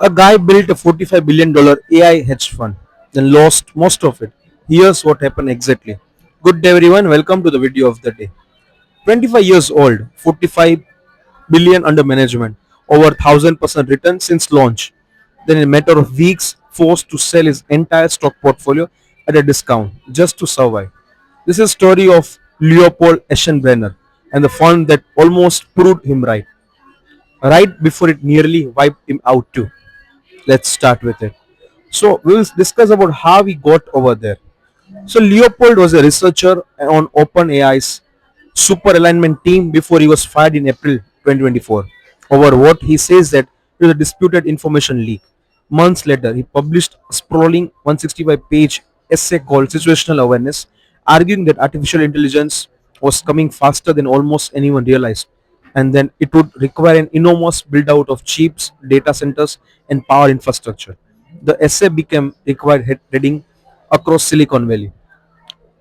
A guy built a $45 billion AI hedge fund, then lost most of it. Here's what happened exactly. Good day, everyone. Welcome to the video of the day. 25 years old, 45 billion under management, over 1000% return since launch. Then, in a matter of weeks, forced to sell his entire stock portfolio at a discount just to survive. This is a story of Leopold Aschenbrenner and the fund that almost proved him right before it nearly wiped him out too. Let's start with it. So we will discuss about how he got over there. So Leopold was a researcher on OpenAI's super alignment team before he was fired in April 2024 over what he says that it was a disputed information leak. Months later, he published a sprawling 165-page essay called Situational Awareness, arguing that artificial intelligence was coming faster than almost anyone realized, and then it would require an enormous build out of chips, data centers, and power infrastructure. The essay became required heading across Silicon Valley.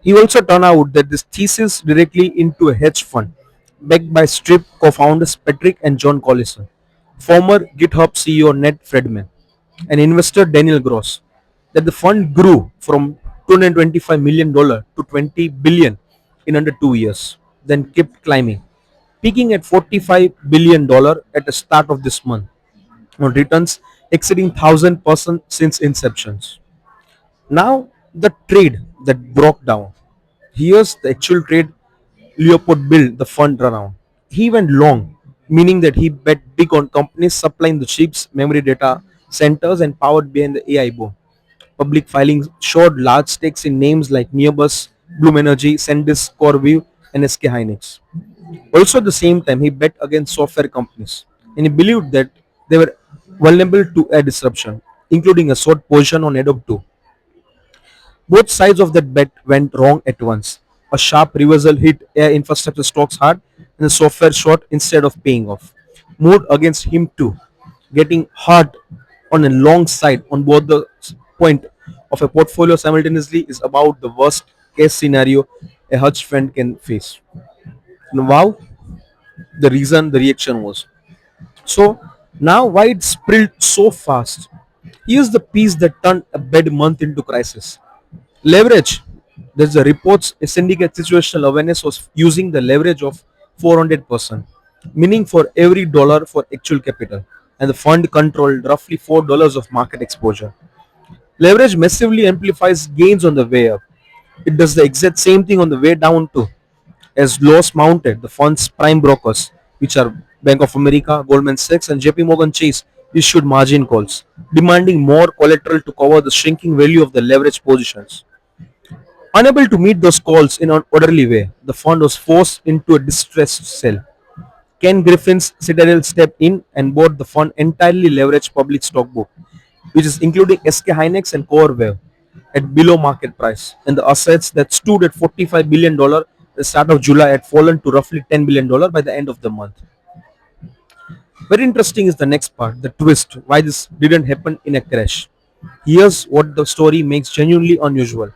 He also turned out that this thesis directly into a hedge fund backed by Strip co-founders Patrick and John Collison, former GitHub CEO Ned Friedman, and investor Daniel Gross, that the fund grew from $225 million to $20 billion in under 2 years, then kept climbing, peaking at $45 billion at the start of this month, on returns exceeding 1000% since inception. Now, the trade that broke down. Here's the actual trade Leopold built the fund around. He went long, meaning that he bet big on companies supplying the chips, memory data centers, and powered behind the AI boom. Public filings showed large stakes in names like Neobus, Bloom Energy, SanDisk, CoreView, and SK Hynix. Also, at the same time, he bet against software companies, and he believed that they were vulnerable to a disruption, including a short position on Adobe 2. Both sides of that bet went wrong at once. A sharp reversal hit air infrastructure stocks hard, and the software shot instead of paying off. Moved against him too, getting hard on a long side on both the point of a portfolio simultaneously is about the worst case scenario a hedge fund can face. And wow, the reaction was. So now why it spread so fast? Here's the piece that turned a bad month into crisis. Leverage. There's a reports a syndicate situational awareness was using the leverage of 400%, meaning for every dollar for actual capital, and the fund controlled roughly $4 of market exposure. Leverage massively amplifies gains on the way up. It does the exact same thing on the way down too. As loss mounted, the fund's prime brokers, which are Bank of America, Goldman Sachs, and JP Morgan Chase, issued margin calls, demanding more collateral to cover the shrinking value of the leverage positions. Unable to meet those calls in an orderly way, the fund was forced into a distressed sell. Ken Griffin's Citadel stepped in and bought the fund entirely leveraged public stock book, which is including SK Hynix and CoreWave, at below market price, and the assets that stood at $45 billion at the start of July had fallen to roughly $10 billion by the end of the month. Very interesting is the next part, the twist, why this didn't happen in a crash. Here's what the story makes genuinely unusual.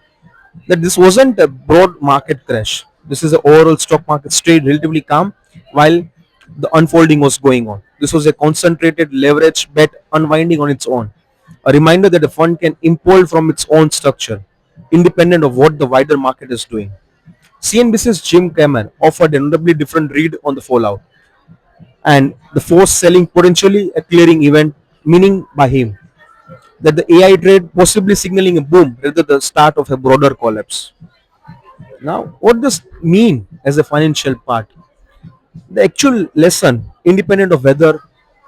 That this wasn't a broad market crash. This is the overall stock market stayed relatively calm while the unfolding was going on. This was a concentrated leverage bet unwinding on its own. A reminder that a fund can implode from its own structure, independent of what the wider market is doing. CNBC's Jim Cramer offered a notably different read on the fallout and the forced selling potentially a clearing event, meaning by him that the AI trade possibly signaling a boom rather than the start of a broader collapse. Now, what does mean as a financial part? The actual lesson, independent of whether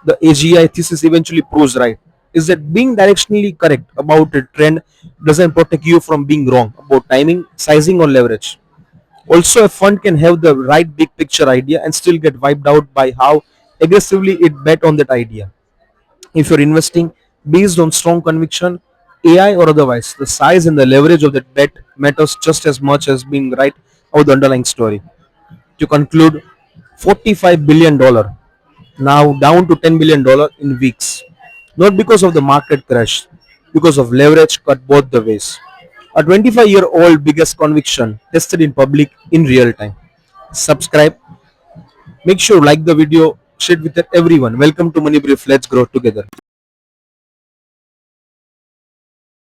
the AGI thesis eventually proves right, is that being directionally correct about a trend doesn't protect you from being wrong about timing, sizing, or leverage. Also, a fund can have the right big picture idea and still get wiped out by how aggressively it bet on that idea. If you're investing based on strong conviction, AI or otherwise, the size and the leverage of that bet matters just as much as being right about the underlying story. To conclude, $45 billion now down to $10 billion in weeks. Not because of the market crash, because of leverage cut both the ways. A 25-year-old biggest conviction tested in public in real time. Subscribe, make sure you like the video, share it with everyone. Welcome to Money Brief. Let's grow together.